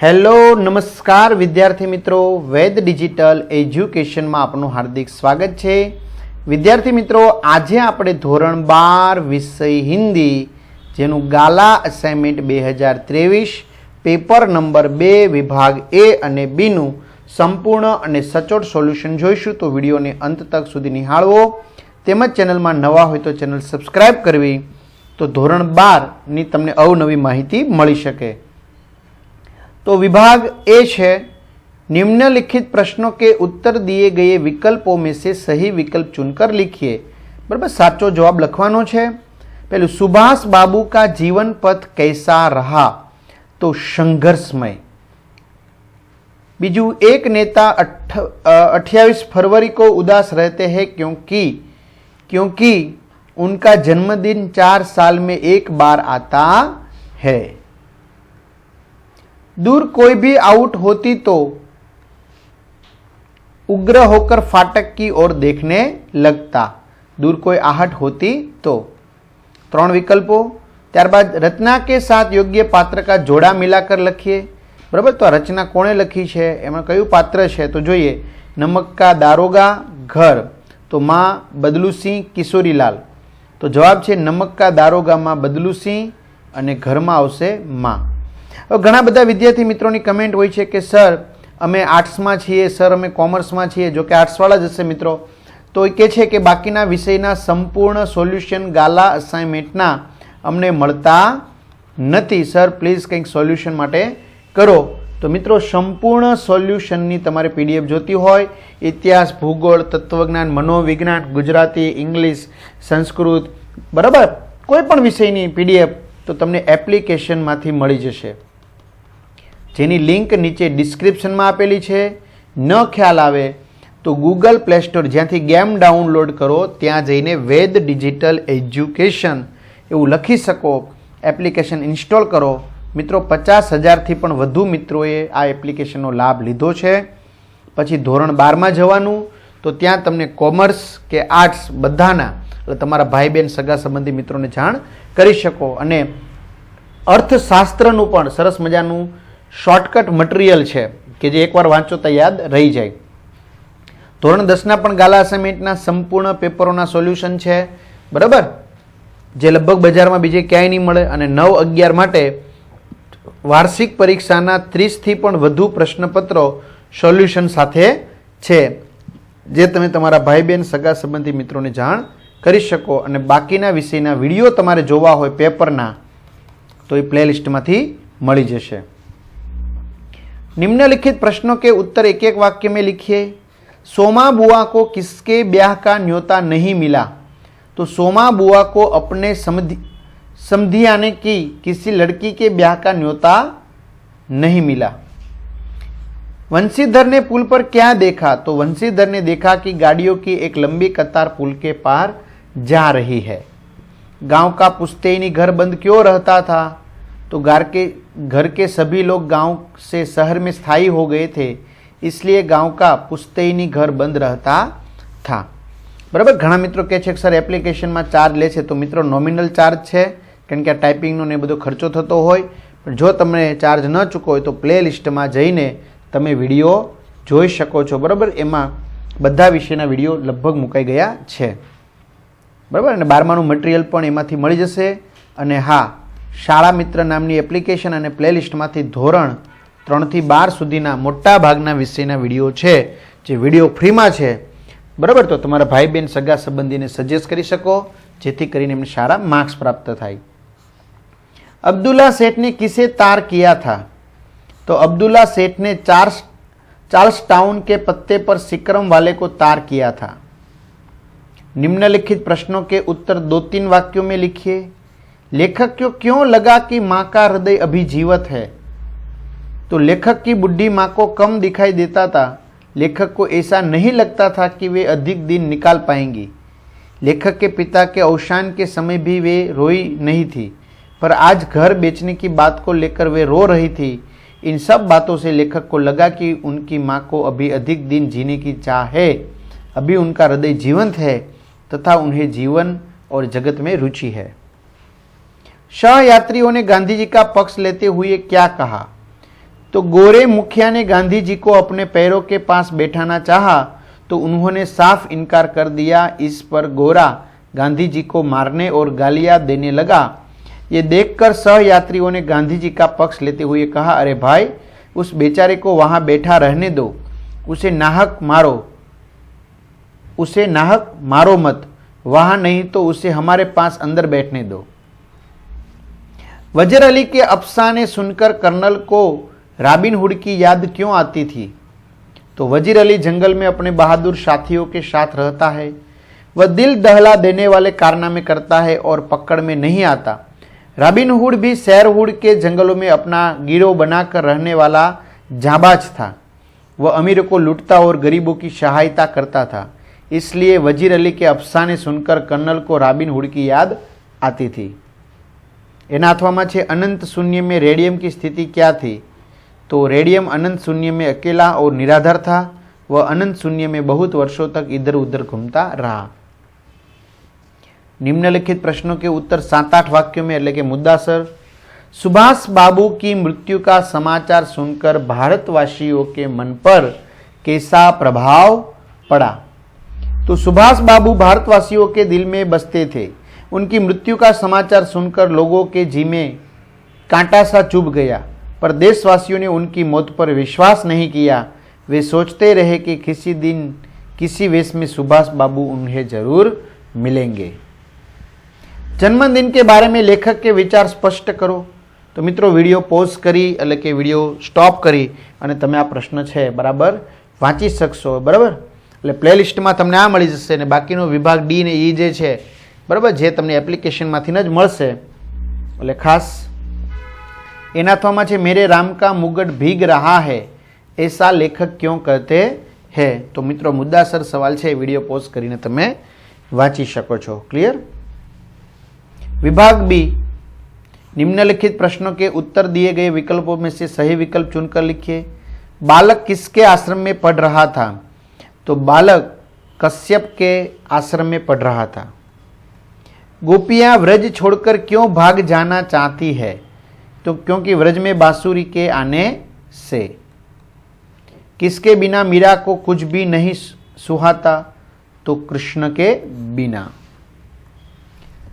Hello नमस्कार विद्यार्थी मित्रों, वेद डिजिटल एज्युकेशन में आपनु हार्दिक स्वागत है। विद्यार्थी मित्रों, आज आपणे धोरण 12 विषय हिंदी जेनु गाला असाइनमेंट 2023 पेपर नंबर 2 विभाग ए अने बी नु संपूर्ण अने सचोट सोल्यूशन जोईशुं। तो विडियो ने अंत तक सुधी निहाळवो, तेमज चेनल में नवा होय तो चेनल सब्सक्राइब करवी, तो धोरण 12 नी तमने अवनवी माहिती मळी शके। तो विभाग ए है, निम्नलिखित प्रश्नों के उत्तर दिए गए विकल्पों में से सही विकल्प चुनकर लिखिए। बराबर, साचो जवाब लखवानो है। पहले, सुभाष बाबू का जीवन पथ कैसा रहा? तो संघर्षमय। बीजू, एक नेता 28 फरवरी को उदास रहते हैं क्योंकि उनका जन्मदिन 4 साल में एक बार आता है। दूर कोई भी आउट होती तो उग्र होकर फाटक की ओर देखने लगता। दूर कोई आहट होती तो। 3 विकल्पों। त्यारबाद, रचना के साथ योग्य पात्र का जोड़ा मिलाकर लिखिए। बराबर, तो रचना कोणे लखी है, एमां कयुं पात्र है? तो जोईए, नमक का दारोगा, घर। तो मां बदलू सिंह, किशोरीलाल। तो जवाब है नमक का दारोगा मां बदलू सिंह अने घर में आवशे मां। घણા બધા विद्यार्थी मित्रों की कमेंट होय छे कि सर अमे आर्ट्स में छीए, सर अमे कॉमर्स में छीए, जो कि आर्ट्सवाळा ज हशे मित्रों। तो कहे छे कि बाकीना विषयना संपूर्ण सोल्यूशन गाला असाइनमेंटना अमने मळता नथी। सर प्लीज कंईक सोल्यूशन माटे करो। तो मित्रों, संपूर्ण सोल्यूशननी तमारे पीडीएफ जोती होय, इतिहास, भूगोल, तत्वज्ञान, मनोविज्ञान, गुजराती, इंग्लिश, संस्कृत, बराबर कोईपण विषयनी पीडीएफ तो तमने एप्लिकेशन मांथी मळी जशे, जेनी लिंक नीचे डिस्क्रिप्शन में आपेली है। न ख्याल आवे तो गूगल प्ले स्टोर ज्यांथी गेम डाउनलॉड करो त्यां जईने वेद डिजिटल एज्युकेशन एवं लखी सको, एप्लिकेशन इंस्टॉल करो। मित्रों, 50,000 थी पण वधु मित्रोए आ एप्लिकेशननो लाभ लीधो छे। पछी धोरण 12 में जवानुं, तो त्यां तमने कॉमर्स के आर्ट्स बधाना એટલે તમારા ભાઈ બહેન સગા સંબંધી મિત્રોને જાણ કરી શકો। અને અર્થશાસ્ત્રનું પણ સરસ મજાનું શોર્ટકટ મટીરિયલ છે કે જે એકવાર વાંચો તો યાદ રહી જાય। ધોરણ 10ના પણ ગાલા અસાઇનમેન્ટના સંપૂર્ણ પેપરોના સોલ્યુશન છે, બરાબર, જે લગભગ બજારમાં બીજે ક્યાંય નહીં મળે। અને 9-11 માટે વાર્ષિક પરીક્ષાના 30થી પણ વધુ પ્રશ્નપત્રો સોલ્યુશન સાથે છે, જે તમે તમારા ભાઈ બહેન સગા સંબંધી મિત્રોને જાણ કરી શકો। અને બાકીના વિષયના વિડીયો તમારે જોવા હોય પેપરના તો એ પ્લેલિસ્ટમાંથી મળી જશે। निम्नलिखित प्रश्नों के उत्तर एक एक वाक्य में लिखिए। सोमा बुआ को किसके ब्याह का न्योता नहीं मिला? तो सोमा बुआ को अपने समधियाने की किसी लड़की के ब्याह का न्योता नहीं मिला। वंशीधर ने पुल पर क्या देखा? तो वंशीधर ने देखा कि गाड़ियों की एक लंबी कतार पुल के पार जा रही है। गांव का पुश्तैनी घर बंद क्यों रहता था? तो घर के सभी लोग गांव से शहर में स्थायी हो गए थे, इसलिए गांव का पुश्तैनी घर बंद रहता था। बराबर, घણા મિત્રો કહે છે કે સર એપ્લિકેશનમાં ચાર્જ લે છે, તો મિત્રો નોમિનલ ચાર્જ છે, કારણ કે આ ટાઈપિંગનો ને બધો ખર્ચો થતો હોય। પણ જો તમે ચાર્જ ન ચૂકવો હોય તો પ્લે લિસ્ટમાં જઈને તમે વિડીયો જોઈ શકો છો। બરાબર, એમાં બધા વિષયના વિડીયો લગભગ મુકાઈ ગયા છે, બરાબર। અને 12માનું મટીરિયલ પણ એમાંથી મળી જશે। અને હા, શાળા મિત્ર નામની એપ્લિકેશન અને પ્લેલિસ્ટમાંથી ધોરણ 3થી 12 સુધીના મોટા ભાગના વિષયના વિડીયો છે, જે વિડીયો ફ્રીમાં છે, બરાબર। તો તમારા ભાઈ બહેન સગા સંબંધીને સજેસ્ટ કરી શકો, જેથી કરીને એમને સારા માર્ક્સ પ્રાપ્ત થાય। અબ્દુલ્લા सेठ ने किसे तार किया था? तो अब्दुल्ला सेठ ने चार्ल्स टाउन के पत्ते पर सिक्रम वाले को तार किया था। निम्नलिखित प्रश्नों के उत्तर 2-3 वाक्यों में लिखिए। लेखक को क्यों लगा कि मां का हृदय अभी जीवित है? तो लेखक की बुढ़ी मां को कम दिखाई देता था। लेखक को ऐसा नहीं लगता था कि वे अधिक दिन निकाल पाएंगी। लेखक के पिता के अवसान के समय भी वे रोई नहीं थी, पर आज घर बेचने की बात को लेकर वे रो रही थी। इन सब बातों से लेखक को लगा कि उनकी मां को अभी अधिक दिन जीने की चाह है, अभी उनका हृदय जीवंत है तथा उन्हें जीवन और जगत में रुचि है। सहयात्रियों ने गांधी जी का पक्ष लेते हुए क्या कहा? तो गोरे मुखिया ने गांधी जी को अपने पैरों के पास बैठाना चाहा तो उन्होंने साफ इनकार कर दिया। इस पर गोरा गांधी जी को मारने और गालियां देने लगा। ये देखकर सहयात्रियों ने गांधी जी का पक्ष लेते हुए कहा, अरे भाई, उस बेचारे को वहां बैठा रहने दो, उसे नाहक मारो मत, वहां नहीं तो उसे हमारे पास अंदर बैठने दो। वजीर अली के अफसाने सुनकर कर्नल को रॉबिन हुड की याद क्यों आती थी? तो वजीर अली जंगल में अपने बहादुर साथियों के साथ रहता है। वह दिल दहला देने वाले कारनामे करता है और पकड़ में नहीं आता। रॉबिन हुड भी शेरवुड के जंगलों में अपना गिरोह बनाकर रहने वाला जाबाज था। वह अमीरों को लूटता और गरीबों की सहायता करता था। इसलिए वजीर अली के अफसाने सुनकर कर्नल को रॉबिन हुड की याद आती थी। एना हाथमां छे अनंत शून्य में रेडियम की स्थिति क्या थी? तो रेडियम अनंत शून्य में अकेला और निराधार था। वह अनंत शून्य में बहुत वर्षों तक इधर उधर घूमता रहा। निम्नलिखित प्रश्नों के उत्तर 7-8 वाक्यों में એટલે કે मुद्दासर। सुभाष बाबू की मृत्यु का समाचार सुनकर भारतवासियों के मन पर कैसा प्रभाव पड़ा? तो सुभाष बाबू भारतवासियों के दिल में बसते थे। उनकी मृत्यु का समाचार सुनकर लोगों के जी में कांटा सा चुभ गया, पर देशवासियों ने उनकी मौत पर विश्वास नहीं किया। वे सोचते रहे कि किसी दिन किसी वेश में सुभाष बाबू उन्हें जरूर मिलेंगे। जन्मदिन के बारे में लेखक के विचार स्पष्ट करो। तो मित्रों, विडियो पॉज करी એટલે કે વિડિયો સ્ટોપ કરી અને તમે આ પ્રશ્ન છે બરાબર વાંચી શકશો, બરાબર? એટલે પ્લેલિસ્ટમાં તમને આ મળી જશે અને બાકીનો વિભાગ ડી ને ઈ જે છે, બરાબર, જે તમને એપ્લિકેશનમાંથી જ મળશે। એટલે ખાસ એના અથવામાં છે मेरे राम का मुगट भीग रहा है, ऐसा लेखक क्यों कहते हैं? तो मित्रों, मुद्दासर सवाल છે, વિડિયો પોઝ કરીને તમે વાંચી શકો છો। ક્લિયર? विभाग बी, निम्नलिखित प्रश्नों के उत्तर दिए गए विकल्पों में से सही विकल्प चुनकर लिखिए। बालक किसके आश्रम में पढ़ रहा था? तो बालक कश्यप के आश्रम में पढ़ रहा था। गोपियां व्रज छोड़कर क्यों भाग जाना चाहती है? तो क्योंकि व्रज में बांसुरी के आने से। किसके बिना मीरा को कुछ भी नहीं सुहाता? तो कृष्ण के बिना।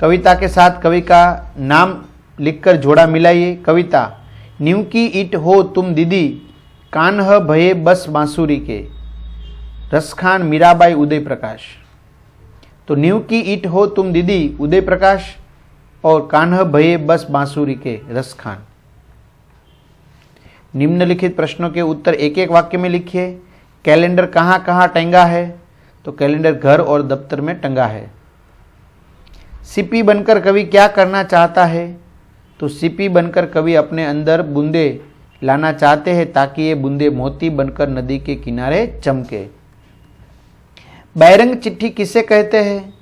कविता के साथ कवि का नाम लिखकर जोड़ा मिलाइए। कविता, न्यू की ईट हो तुम दीदी, कान्ह भये बस बांसुरी के। रसखान मीराबाई उदय प्रकाश। तो न्यू की ईट हो तुम दीदी उदय प्रकाश और कान्ह भये बस बांसुरी के रसखान। निम्नलिखित प्रश्नों के उत्तर एक एक वाक्य में लिखिए। कैलेंडर कहाँ कहाँ टंगा है? तो कैलेंडर घर और दफ्तर में टंगा है। सीपी बनकर कवि क्या करना चाहता है? तो सीपी बनकर कवि अपने अंदर बूंदे लाना चाहते हैं ताकि ये बूंदे मोती बनकर नदी के किनारे चमके। बैरंग चिट्ठी किसे कहते हैं?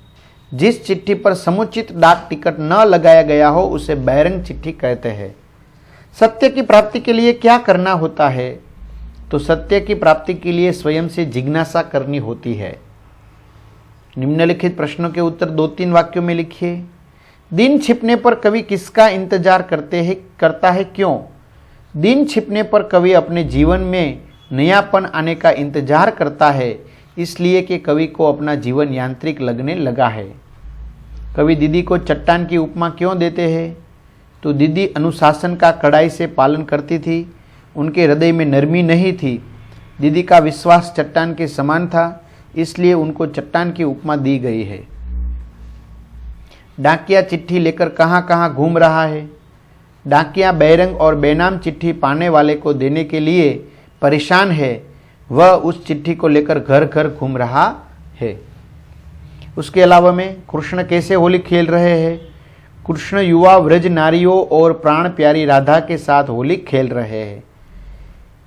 जिस चिट्ठी पर समुचित डाक टिकट न लगाया गया हो उसे बैरंग चिट्ठी कहते हैं। सत्य की प्राप्ति के लिए क्या करना होता है? तो सत्य की प्राप्ति के लिए स्वयं से जिज्ञासा करनी होती है। निम्नलिखित प्रश्नों के उत्तर 2-3 वाक्यों में लिखिए। दिन छिपने पर कवि किसका इंतजार करता है क्यों? दिन छिपने पर कवि अपने जीवन में नयापन आने का इंतजार करता है, इसलिए कि कवि को अपना जीवन यांत्रिक लगने लगा है। कवि दीदी को चट्टान की उपमा क्यों देते हैं? तो दीदी अनुशासन का कड़ाई से पालन करती थी, उनके हृदय में नरमी नहीं थी। दीदी का विश्वास चट्टान के समान था, इसलिए उनको चट्टान की उपमा दी गई है। डाकिया चिट्ठी लेकर कहाँ कहाँ घूम रहा है? डाकिया बैरंग और बेनाम चिट्ठी पाने वाले को देने के लिए परेशान है। वह उस चिट्ठी को लेकर घर घर घूम रहा है। उसके अलावा में कृष्ण कैसे होली खेल रहे हैं? कृष्ण युवा व्रज नारियों और प्राण प्यारी राधा के साथ होली खेल रहे हैं।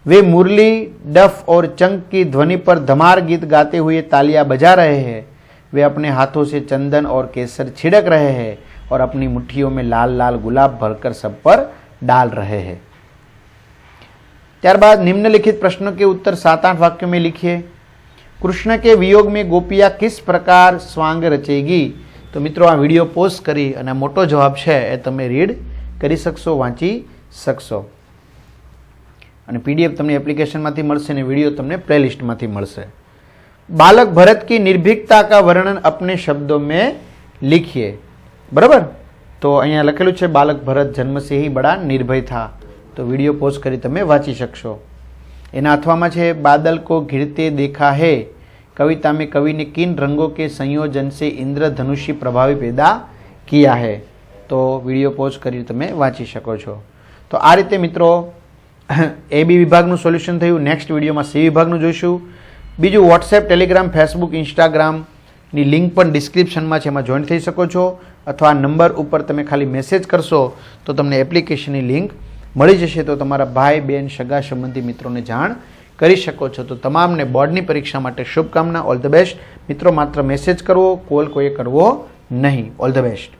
वे मुरली, डफ और चंग की ध्वनि पर धमार गीत गाते हुए तालियां बजा रहे हैं। वे अपने हाथों से चंदन और केसर छिड़क रहे हैं और अपनी मुट्ठियों में लाल लाल गुलाब भरकर सब पर डाल रहे हैं। त्यारबाद निम्नलिखित प्रश्नों के उत्तर 7-8 वाक्यों में लिखिए। कृष्ण के वियोग में गोपिया किस प्रकार स्वांग रचेगी? तो मित्रों, आ विडियो पॉज करी अने मोटो जवाब है ए तमे रीड करी सकशो, वांची सकशो। અને PDF તમને એપ્લિકેશનમાંથી મળશે અને વિડીયો તમને પ્લેલિસ્ટમાંથી મળશે. बालक भरत की निर्भीकता का वर्णन अपने शब्दों में लिखिए. बराबर. तो अहींया लखेलुं छे बालक भरत जन्म से ही बड़ा निर्भय था. तो विडियो पॉज करी तमे वांची शकशो. एना अथवामां छे बादल को घिरते देखा है. कविता में कवि ने किन रंगों के संयोजन से इंद्रधनुषी प्रभावी पैदा किया है. तो विडियो पॉज करी तमे वांची शको छो. तो आ रीते मित्रों AB विभागनुं सोल्यूशन थयुं. नेक्स्ट विडियोमां C विभागनुं जोईशुं. बीजू वॉट्सएप, टेलिग्राम, फेसबुक, इंस्टाग्राम नी लिंक पण डिस्क्रिप्शन में एमां जॉइन थई शको छो. अथवा नंबर उपर तमे खाली मेसेज करशो तो तमने एप्लिकेशननी लिंक मळी जशे. तो तमारा भाई बेन सगा संबंधी मित्रों ने जाण करी शको छो. तो तमामने बोर्डनी परीक्षा माटे शुभकामना. ऑल ध बेस्ट मित्रों. मात्र मेसेज करवो, कॉल कोई करवो नहीं. ऑल ध बेस्ट.